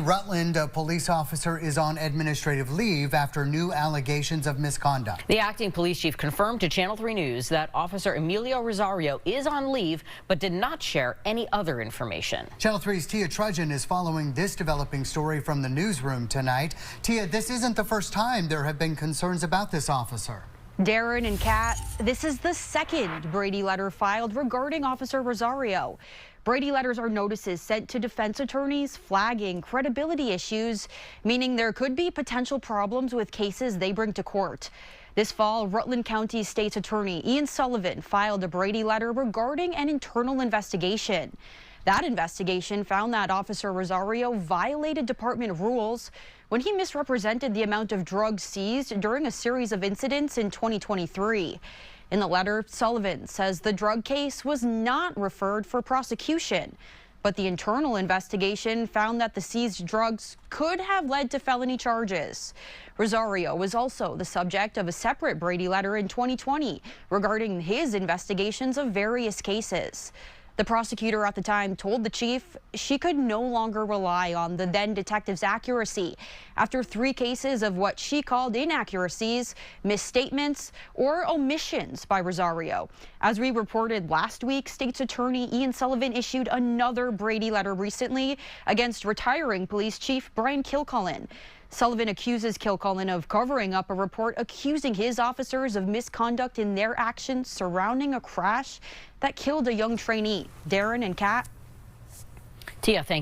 Rutland, a police officer is on administrative leave after new allegations of misconduct. The acting police chief confirmed to Channel 3 News that Officer Emilio Rosario is on leave, but did not share any other information. Channel 3's Tia Trudgeon is following this developing story from the newsroom tonight. Tia, this isn't the first time there have been concerns about this officer. Darren and Kat, this is the second Brady letter filed regarding Officer Rosario. Brady letters are notices sent to defense attorneys flagging credibility issues, meaning there could be potential problems with cases they bring to court. This fall, Rutland County State's Attorney Ian Sullivan filed a Brady letter regarding an internal investigation. That investigation found that Officer Rosario violated department rules when he misrepresented the amount of drugs seized during a series of incidents in 2023. In the letter, Sullivan says the drug case was not referred for prosecution, but the internal investigation found that the seized drugs could have led to felony charges. Rosario was also the subject of a separate Brady letter in 2020 regarding his investigations of various cases. The prosecutor at the time told the chief she could no longer rely on the then detective's accuracy after 3 cases of what she called inaccuracies, misstatements, or omissions by Rosario. As we reported last week, State's Attorney Ian Sullivan issued another Brady letter recently against retiring police chief Brian Kilcullen. Sullivan accuses Kilcullen of covering up a report accusing his officers of misconduct in their actions surrounding a crash that killed a young trainee. Darren and Kat. Tia, thank you.